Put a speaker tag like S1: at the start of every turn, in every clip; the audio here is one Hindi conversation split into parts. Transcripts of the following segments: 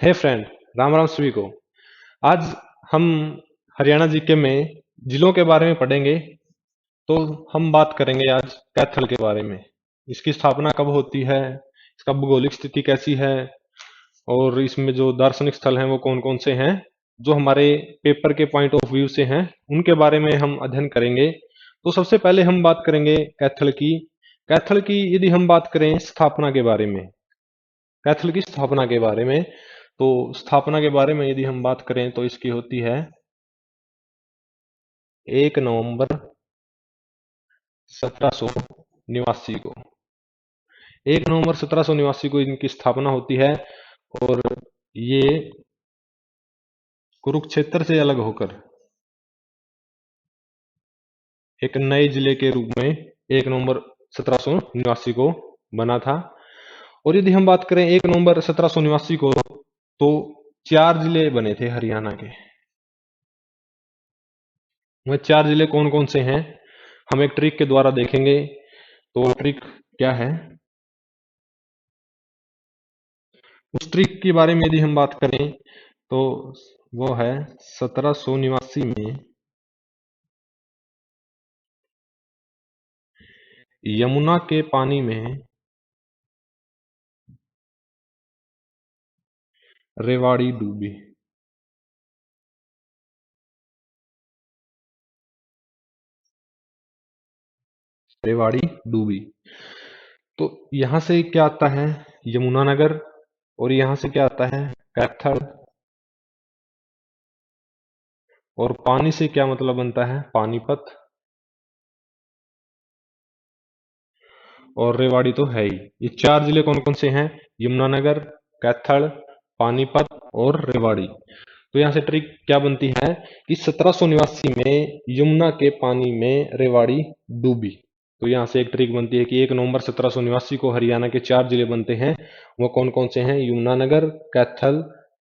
S1: हे फ्रेंड, राम राम सभी को। आज हम हरियाणा जीके में जिलों के बारे में पढ़ेंगे। तो हम बात करेंगे आज कैथल के बारे में। इसकी स्थापना कब होती है, इसका भौगोलिक स्थिति कैसी है, और इसमें जो दार्शनिक स्थल हैं वो कौन कौन से हैं, जो हमारे पेपर के पॉइंट ऑफ व्यू से हैं, उनके बारे में हम अध्ययन करेंगे। तो सबसे पहले हम बात करेंगे कैथल की। कैथल की यदि हम बात करें स्थापना के बारे में, कैथल की स्थापना के बारे में, तो स्थापना के बारे में यदि हम बात करें तो इसकी होती है 1 नवंबर 1789 को। 1 नवंबर 1789 को इनकी स्थापना होती है। और ये कुरुक्षेत्र से अलग होकर एक नए जिले के रूप में 1 नवंबर 1789 को बना था। और यदि हम बात करें 1 नवंबर 1789 को, तो 4 जिले बने थे हरियाणा के। वह 4 जिले कौन कौन से हैं, हम एक ट्रिक के द्वारा देखेंगे। तो ट्रिक क्या है, उस ट्रिक के बारे में यदि हम बात करें तो वो है 1789 में यमुना के पानी में रेवाड़ी डूबी। रेवाड़ी डूबी। तो यहां से क्या आता है, यमुनानगर। और यहां से क्या आता है, कैथल। और पानी से क्या मतलब बनता है, पानीपत। और रेवाड़ी तो है ही। ये 4 जिले कौन कौन से हैं, यमुनानगर, कैथल, पानीपत और रेवाड़ी। तो यहाँ से ट्रिक क्या बनती है कि 1789 में यमुना के पानी में रेवाड़ी डूबी। तो यहाँ से एक ट्रिक बनती है कि 1 नवंबर 1789 को हरियाणा के 4 जिले बनते हैं। वो कौन कौन से हैं, यमुनानगर, कैथल,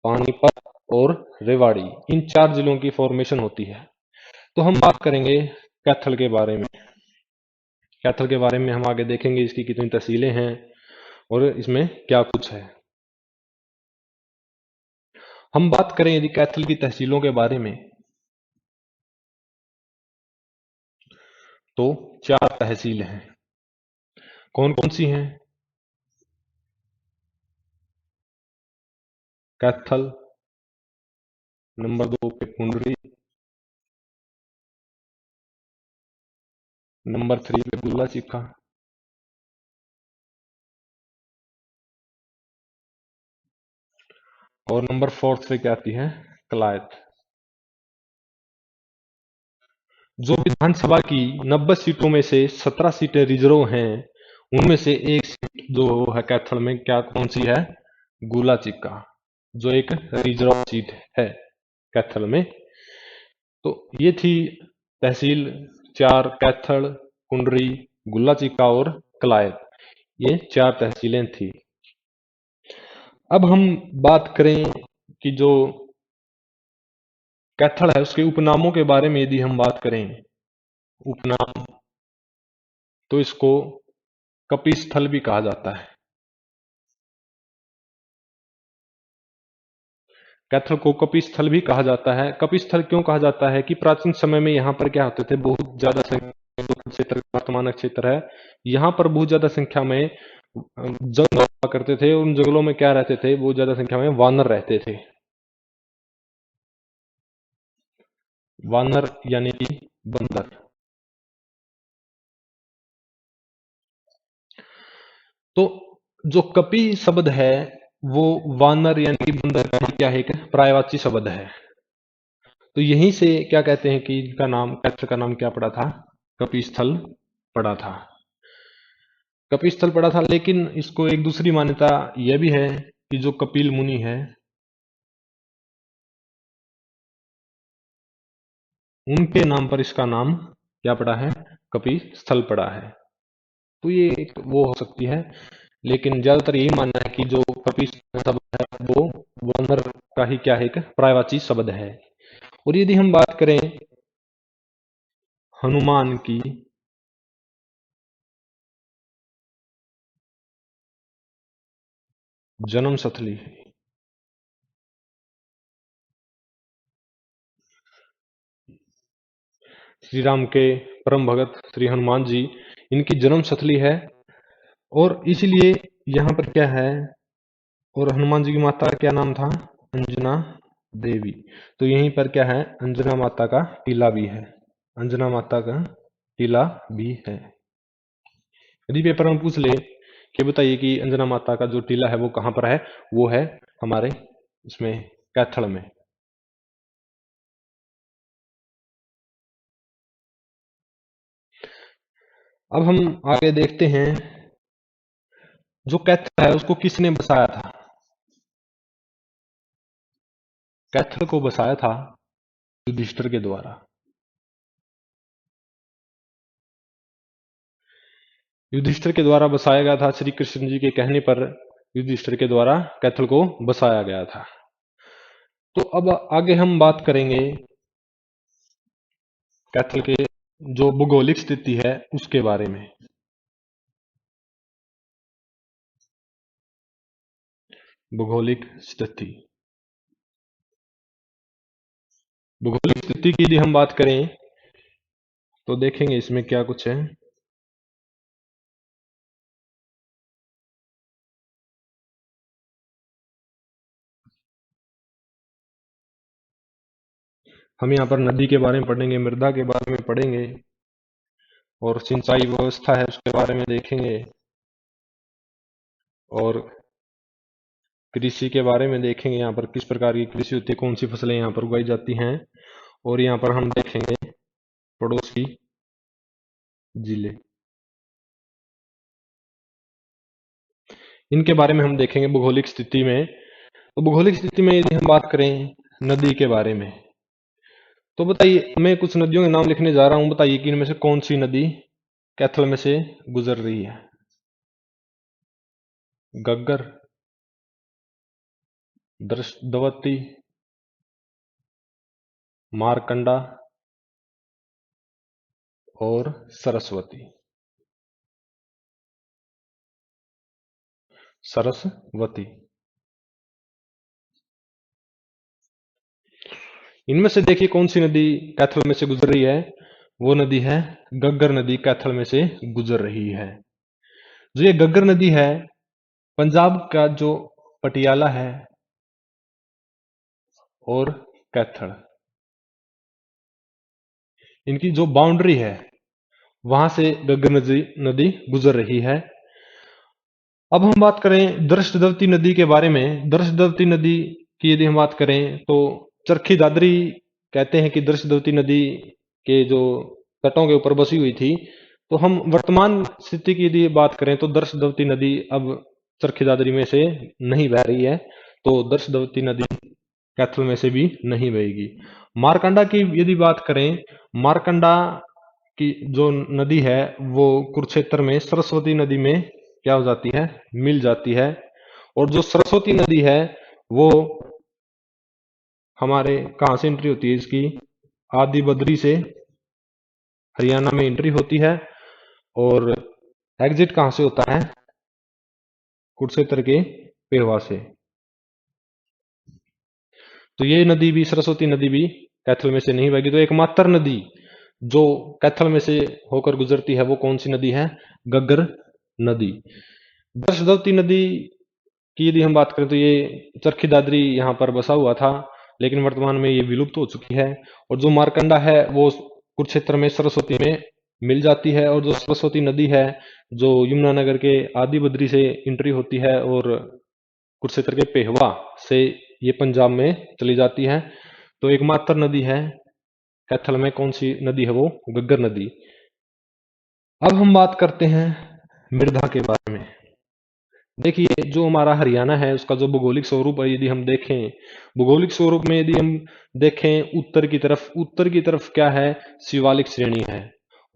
S1: पानीपत और रेवाड़ी। इन 4 जिलों की फॉर्मेशन होती है। तो हम बात करेंगे कैथल के बारे में। कैथल के बारे में हम आगे देखेंगे, इसकी कितनी तहसीलें हैं और इसमें क्या कुछ है। हम बात करें यदि कैथल की तहसीलों के बारे में, तो 4 तहसील हैं। कौन कौन सी हैं, कैथल, नंबर 2 पे कुंडरी, नंबर 3 पे गुल्ला चिखा, और नंबर 4 पे क्या आती है, कलायत। जो विधानसभा की 90 सीटों में से 17 सीटें रिजर्व हैं, उनमें से एक सीट जो है कैथल में, क्या कौन सी है, गुला चिक्का, जो एक रिजर्व सीट है कैथल में। तो ये थी तहसील 4, कैथल, कुंडरी, गुल्ला चिक्का और कलायत। ये 4 तहसीलें थी। अब हम बात करें कि जो कैथल है उसके उपनामों के बारे में। यदि हम बात करें उपनाम, तो इसको कपिस्थल भी कहा जाता है। कैथल को कपिस्थल भी कहा जाता है। कपिस्थल क्यों कहा जाता है कि प्राचीन समय में यहाँ पर क्या होते थे, बहुत ज्यादा संख्या, क्षेत्र वर्तमान क्षेत्र है, यहाँ पर बहुत ज्यादा संख्या में जंगल हुआ करते थे। उन जंगलों में क्या रहते थे, बहुत ज्यादा संख्या में वानर रहते थे। वानर यानी कि बंदर। तो जो कपि शब्द है वो वानर यानी कि बंदर का ही क्या है, एक पर्यायवाची शब्द है। तो यहीं से क्या कहते हैं कि इनका नाम, कैथल का नाम क्या पड़ा था, कपिस्थल पड़ा था। कपिस्थल पड़ा था। लेकिन इसको एक दूसरी मान्यता यह भी है कि जो कपिल मुनि है, उनके नाम पर इसका नाम क्या पड़ा है, कपिस्थल पड़ा है। तो ये एक वो हो सकती है। लेकिन ज्यादातर यही मानना है कि जो कपिस्थल शब्द है वो वानर का ही क्या है, एक पर्यायवाची शब्द है। और यदि हम बात करें हनुमान की, जन्म स्थली, श्री राम के परम भगत श्री हनुमान जी, इनकी जन्म स्थली है। और इसलिए यहाँ पर क्या है, और हनुमान जी की माता का क्या नाम था, अंजना देवी। तो यहीं पर क्या है, अंजना माता का टीला भी है, अंजना माता का टीला भी है। यदि पेपर में पूछ ले कि बताइए कि अंजना माता का जो टीला है वो कहाँ पर है, वो है हमारे इसमें कैथल में। अब हम आगे देखते हैं, जो कैथल है उसको किसने बसाया था। कैथल को बसाया था युधिष्ठिर के द्वारा। युधिष्ठिर के द्वारा बसाया गया था, श्री कृष्ण जी के कहने पर युधिष्ठिर के द्वारा कैथल को बसाया गया था। तो अब आगे हम बात करेंगे कैथल के जो भौगोलिक स्थिति है उसके बारे में। भौगोलिक स्थिति, भौगोलिक स्थिति की यदि हम बात करें तो देखेंगे इसमें क्या कुछ है। हम यहाँ पर नदी के बारे में पढ़ेंगे, मृदा के बारे में पढ़ेंगे, और सिंचाई व्यवस्था है उसके बारे में देखेंगे, और कृषि के बारे में देखेंगे, यहाँ पर किस प्रकार की कृषि होती है, कौन सी फसलें यहाँ पर उगाई जाती हैं। और यहाँ पर हम देखेंगे पड़ोसी जिले, इनके बारे में हम देखेंगे भौगोलिक स्थिति में। तो भौगोलिक स्थिति में यदि हम बात करें नदी के बारे में, तो बताइए, मैं कुछ नदियों के नाम लिखने जा रहा हूं, बताइए कि इनमें से कौन सी नदी कैथल में से गुजर रही है। गग्गर, दृष्टवती, मारकंडा और सरस्वती। सरस्वती, इनमें से देखिए कौन सी नदी कैथल में से गुजर रही है, वो नदी है गग्गर नदी, कैथल में से गुजर रही है। जो ये गग्गर नदी है, पंजाब का जो पटियाला है और कैथल, इनकी जो बाउंड्री है वहां से गग्गर नदी गुजर रही है। अब हम बात करें दृष्टद्वती नदी के बारे में। दृष्टद्वती नदी की यदि हम बात करें तो चरखी दादरी कहते हैं कि दृष्टद्वती नदी के जो तटों के ऊपर बसी हुई थी। तो हम वर्तमान स्थिति की यदि बात करें तो दृष्टद्वती नदी अब चरखी दादरी में से नहीं बह रही है, तो दृष्टद्वती नदी कैथल में से भी नहीं बहेगी। मारकंडा की यदि बात करें, मारकंडा की जो नदी है वो कुरुक्षेत्र में सरस्वती नदी में क्या हो जाती है, मिल जाती है। और जो सरस्वती नदी है वो हमारे कहाँ से एंट्री होती है, इसकी आदि बद्री से हरियाणा में एंट्री होती है, और एग्जिट कहाँ से होता है, कुरुक्षेत्र के पेहवा से। तो ये नदी भी, सरस्वती नदी भी कैथल में से नहीं बहेगी। तो एकमात्र नदी जो कैथल में से होकर गुजरती है वो कौन सी नदी है, गग्गर नदी। दर्शवती नदी की यदि हम बात करें तो ये चरखी दादरी यहाँ पर बसा हुआ था, लेकिन वर्तमान में ये विलुप्त हो चुकी है। और जो मारकंडा है वो कुरुक्षेत्र में सरस्वती में मिल जाती है। और जो सरस्वती नदी है जो यमुनानगर के आदि बद्री से एंट्री होती है और कुरुक्षेत्र के पेहवा से ये पंजाब में चली जाती है। तो एकमात्र नदी है कैथल में, कौन सी नदी है, वो गग्गर नदी। अब हम बात करते हैं मृदा के बारे में। देखिए, जो हमारा हरियाणा है उसका जो भौगोलिक स्वरूप है, यदि हम देखें भौगोलिक स्वरूप में यदि हम देखें उत्तर की तरफ क्या है, शिवालिक श्रेणी है।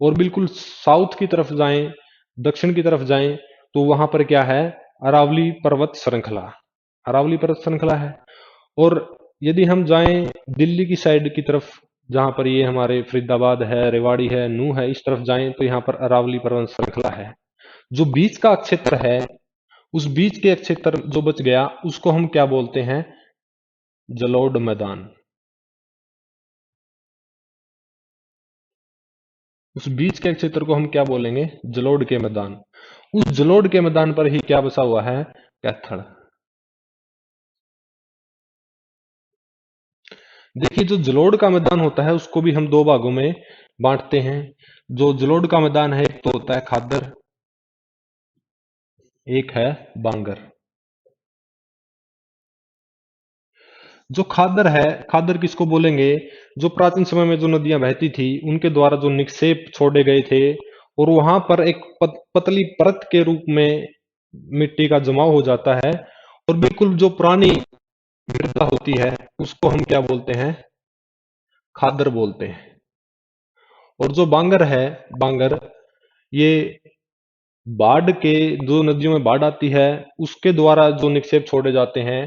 S1: और बिल्कुल साउथ की तरफ जाएं, दक्षिण की तरफ जाएं, तो वहां पर क्या है, अरावली पर्वत श्रृंखला, अरावली पर्वत श्रृंखला है। और यदि हम जाएं दिल्ली की साइड की तरफ, जहां पर ये हमारे फरीदाबाद है, रेवाड़ी है, नूह है, इस तरफ जाएं तो यहाँ पर अरावली पर्वत श्रृंखला है। जो बीच का क्षेत्र है, उस बीच के क्षेत्र जो बच गया उसको हम क्या बोलते हैं, जलोढ़ मैदान। उस बीच के क्षेत्र को हम क्या बोलेंगे? जलोढ़ के मैदान। उस जलोढ़ के मैदान पर ही क्या बसा हुआ है? कैथल। देखिए, जो जलोढ़ का मैदान होता है उसको भी हम दो भागों में बांटते हैं। जो जलोढ़ का मैदान है, एक तो होता है खादर, एक है बांगर। जो खादर है, खादर किसको बोलेंगे? जो प्राचीन समय में जो नदियां बहती थी उनके द्वारा जो निक्षेप छोड़े गए थे, और वहां पर एक पतली परत के रूप में मिट्टी का जमाव हो जाता है, और बिल्कुल जो पुरानी मृदा होती है उसको हम क्या बोलते हैं? खादर बोलते हैं। और जो बांगर है, बांगर, ये बाढ़ के, जो नदियों में बाढ़ आती है उसके द्वारा जो निक्षेप छोड़े जाते हैं,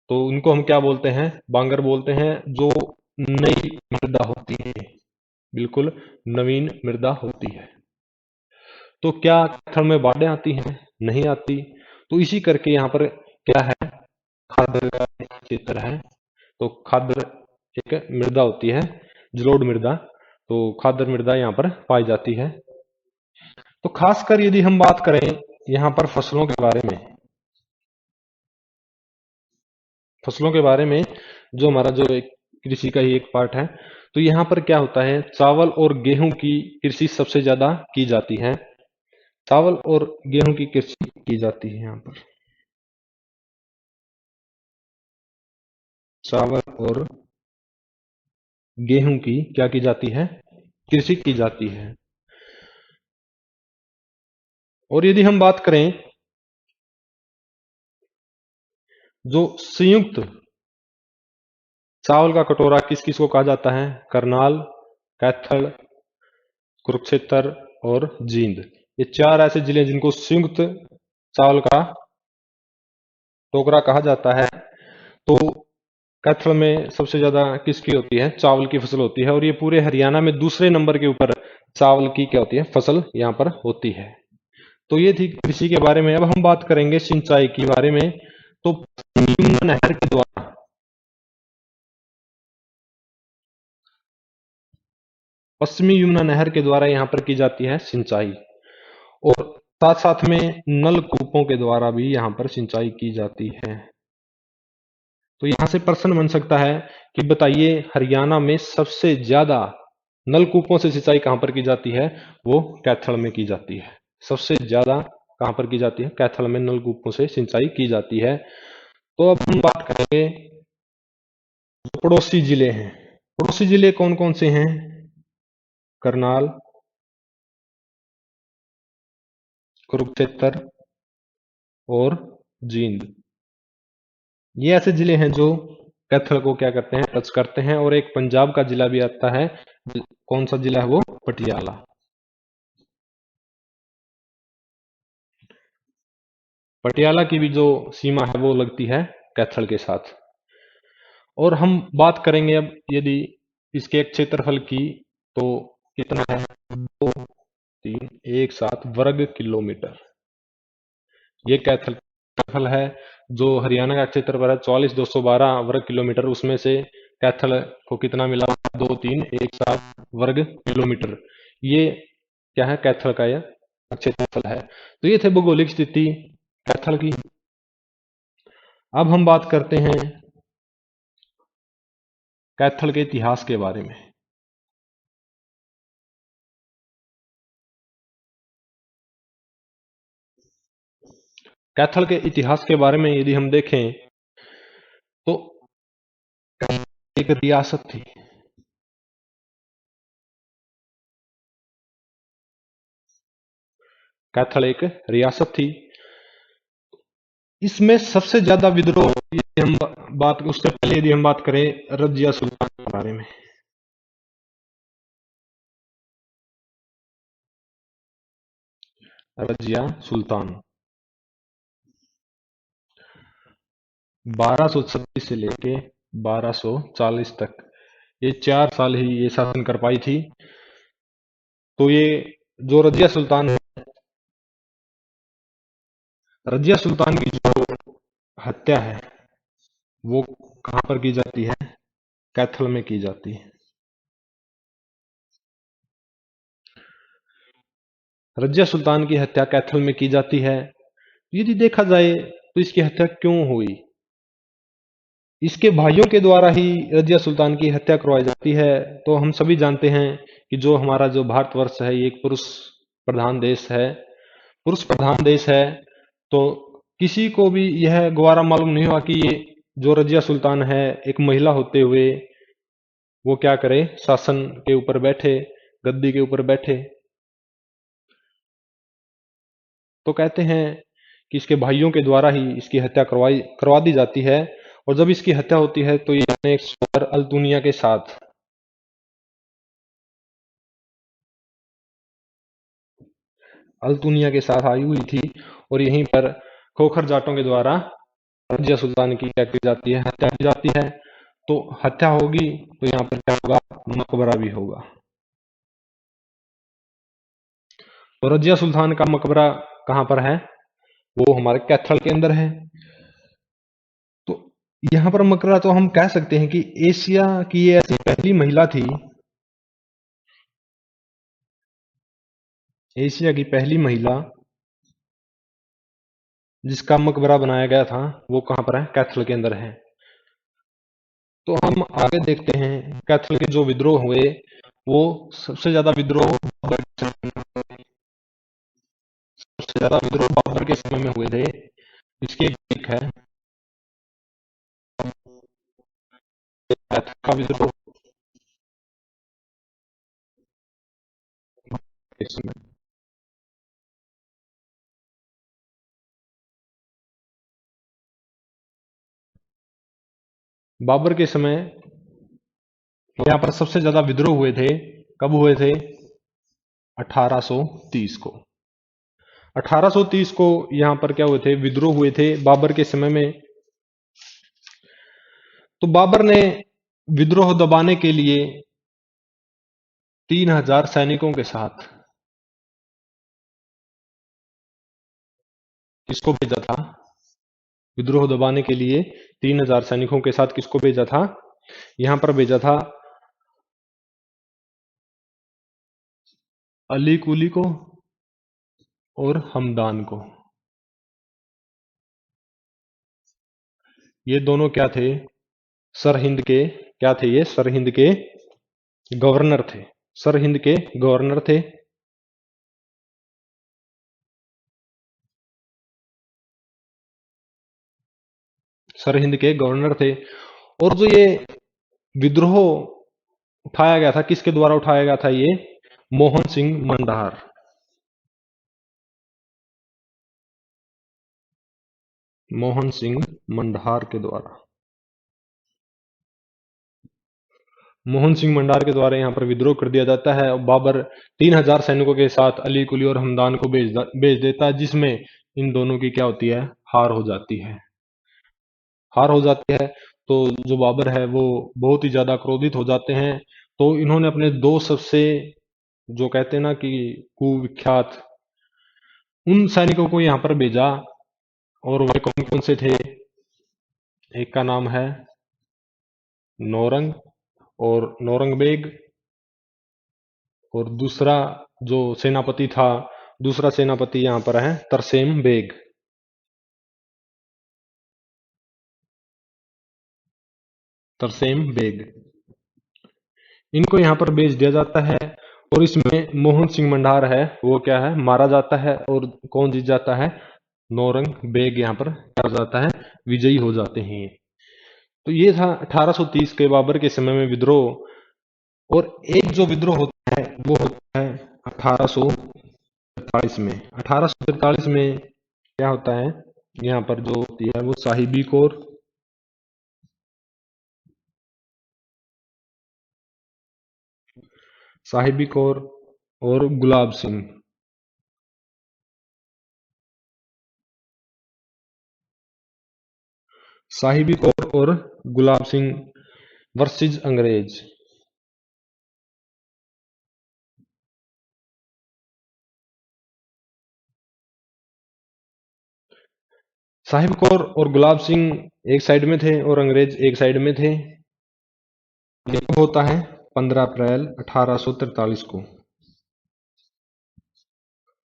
S1: तो उनको हम क्या बोलते हैं? बांगर बोलते हैं। जो नई मृदा होती है, बिल्कुल नवीन मृदा होती है। तो क्या थर में बाढ़ें आती हैं? नहीं आती। तो इसी करके यहाँ पर क्या है? खादर का चित्र है। तो खादर एक मृदा होती है, जलोढ़ मृदा। तो खादर मृदा यहाँ पर पाई जाती है। तो खासकर यदि हम बात करें यहाँ पर फसलों के बारे में, फसलों के बारे में, जो हमारा जो एक कृषि का ही एक पार्ट है, तो यहाँ पर क्या होता है? चावल और गेहूं की कृषि सबसे ज्यादा की जाती है। चावल और गेहूं की कृषि की जाती है यहाँ पर। चावल और गेहूं की क्या की जाती है? कृषि की जाती है। और यदि हम बात करें, जो संयुक्त चावल का कटोरा किस किस को कहा जाता है? करनाल, कैथल, कुरुक्षेत्र और जींद। ये चार ऐसे जिले हैं जिनको संयुक्त चावल का टोकरा कहा जाता है। तो कैथल में सबसे ज्यादा किसकी होती है? चावल की फसल होती है। और ये पूरे हरियाणा में दूसरे नंबर के ऊपर चावल की क्या होती है? फसल यहाँ पर होती है। तो ये थी कृषि के बारे में। अब हम बात करेंगे सिंचाई के बारे में। तो यमुना नहर के द्वारा, पश्चिमी यमुना नहर के द्वारा यहाँ पर की जाती है सिंचाई। और साथ साथ में नलकूपों के द्वारा भी यहाँ पर सिंचाई की जाती है। तो यहां से प्रश्न बन सकता है कि बताइए, हरियाणा में सबसे ज्यादा नलकूपों से सिंचाई कहां पर की जाती है? वो कैथल में की जाती है। सबसे ज्यादा कहां पर की जाती है? कैथल में नलकूपों से सिंचाई की जाती है। तो अब हम बात करेंगे जो पड़ोसी जिले हैं। पड़ोसी जिले कौन कौन से हैं? करनाल, कुरुक्षेत्र और जींद। ये ऐसे जिले हैं जो कैथल को क्या करते हैं? टच करते हैं। और एक पंजाब का जिला भी आता है। कौन सा जिला है वो? पटियाला। पटियाला की भी जो सीमा है वो लगती है कैथल के साथ। और हम बात करेंगे अब यदि इसके क्षेत्रफल की, तो कितना है? 2, 3, 1, 7 वर्ग किलोमीटर ये कैथल क्षेत्रफल है। जो हरियाणा का क्षेत्रफल है 44,212 वर्ग किलोमीटर, उसमें से कैथल को कितना मिला? 2, 3, 1, 7 वर्ग किलोमीटर। ये क्या है? कैथल का यह क्षेत्रफल है। तो ये थे भौगोलिक स्थिति कैथल की। अब हम बात करते हैं कैथल के इतिहास के बारे में। कैथल के इतिहास के बारे में यदि हम देखें, तो एक रियासत थी। कैथल एक रियासत थी। इसमें सबसे ज्यादा विद्रोह, यदि हम बात, उससे पहले यदि हम बात करें रजिया सुल्तान के बारे में। रजिया सुल्तान 1236 से लेके 1240 तक, ये 4 साल ही ये शासन कर पाई थी। तो ये जो रजिया सुल्तान है, रजिया सुल्तान की जो हत्या है वो कहाँ पर की जाती है? कैथल में की जाती है। रजिया सुल्तान की हत्या कैथल में की जाती है। यदि देखा जाए तो इसकी हत्या क्यों हुई? इसके भाइयों के द्वारा ही रजिया सुल्तान की हत्या करवाई जाती है। तो हम सभी जानते हैं कि जो हमारा जो भारतवर्ष है ये एक पुरुष प्रधान देश है, पुरुष प्रधान देश है। तो किसी को भी यह गवारा मालूम नहीं हुआ कि ये जो रजिया सुल्तान है एक महिला होते हुए वो क्या करे, शासन के ऊपर बैठे, गद्दी के ऊपर बैठे। तो कहते हैं कि इसके भाइयों के द्वारा ही इसकी हत्या करवा दी जाती है। और जब इसकी हत्या होती है तो ये अपने एक शोहर अल्तुनिया के साथ आई हुई थी। और यहीं पर खोखर जाटों के द्वारा रजिया सुल्तान की क्या की जाती है, हत्या की जाती है। तो हत्या होगी तो यहाँ पर क्या होगा, मकबरा भी होगा। तो रजिया सुल्तान का मकबरा कहाँ पर है? वो हमारे कैथल के अंदर है। तो यहाँ पर मकबरा तो हम कह सकते हैं कि एशिया की ये ऐसी पहली महिला थी, एशिया की पहली महिला जिसका मकबरा बनाया गया था। वो कहाँ पर है? कैथल के अंदर है। तो हम आगे देखते हैं कैथल के जो विद्रोह हुए, वो सबसे ज्यादा विद्रोह सबसे ज्यादा विद्रोह बाबर के समय में हुए थे। इसके एक है कैथल का विद्रोह के समय। बाबर के समय यहाँ पर सबसे ज्यादा विद्रोह हुए थे। कब हुए थे? 1830 को। 1830 को यहाँ पर क्या हुए थे, विद्रोह हुए थे बाबर के समय में। तो बाबर ने विद्रोह दबाने के लिए 3000 सैनिकों के साथ किसको भेजा था? विद्रोह दबाने के लिए 3000 सैनिकों के साथ किसको भेजा था? यहां पर भेजा था अली कुली को और हमदान को। ये दोनों क्या थे? सरहिंद के क्या थे? ये सरहिंद के गवर्नर थे। सरहिंद के गवर्नर थे। सरहिंद के गवर्नर थे। और जो ये विद्रोह उठाया गया था, किसके द्वारा उठाया गया था? ये मोहन सिंह मंडार। मोहन सिंह मंडार के द्वारा। मोहन सिंह मंडार के द्वारा यहाँ पर विद्रोह कर दिया जाता है। और बाबर 3000 सैनिकों के साथ अली कुली और हमदान को भेज देता है, जिसमें इन दोनों की क्या होती है? हार हो जाती है। हार हो जाती है। तो जो बाबर है वो बहुत ही ज्यादा क्रोधित हो जाते हैं। तो इन्होंने अपने दो सबसे, जो कहते हैं ना कि कुविख्यात, उन सैनिकों को यहाँ पर भेजा। और वह कौन कौन से थे? एक का नाम है नौरंग और नौरंग बेग। और दूसरा जो सेनापति था, दूसरा सेनापति यहाँ पर है तरसेम बेग। तरसेम बेग, इनको यहाँ पर भेज दिया जाता है। और इसमें मोहन सिंह मंडार है वो क्या है? मारा जाता है। और कौन जीत जाता है? नौरंग बेग यहाँ पर क्या हो जाता है? विजयी हो जाते हैं। तो ये था 1830 के बाबर के समय में विद्रोह। और एक जो विद्रोह होता है वो होता है 1843 में। 1843 में क्या होता है? यहाँ पर जो होती है वो साहिबी कौर, साहिबी कौर और गुलाब सिंह। साहिबी कौर और गुलाब सिंह वर्सेज अंग्रेज। साहिब कौर और गुलाब सिंह एक साइड में थे और अंग्रेज एक साइड में थे। ये कब होता है? 15 अप्रैल 1843 को।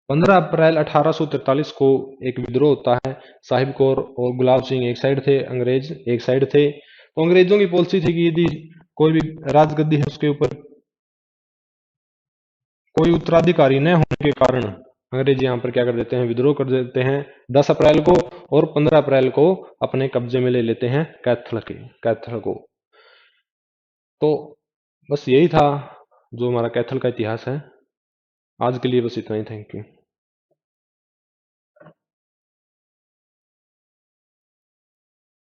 S1: 15 अप्रैल 1843 को एक विद्रोह होता है। साहिब कौर और गुलाब सिंह एक साइड थे, अंग्रेज एक साइड थे। तो अंग्रेजों की पॉलिसी थी कि यदि कोई भी राजगद्दी है उसके ऊपर कोई उत्तराधिकारी न होने के कारण अंग्रेज यहाँ पर क्या कर देते हैं, विद्रोह कर देते हैं 10 अप्रैल को, और 15 अप्रैल को अपने कब्जे में ले लेते हैं कैथल को। तो बस यही था जो हमारा कैथल का इतिहास है। आज के लिए बस इतना ही। Thank you.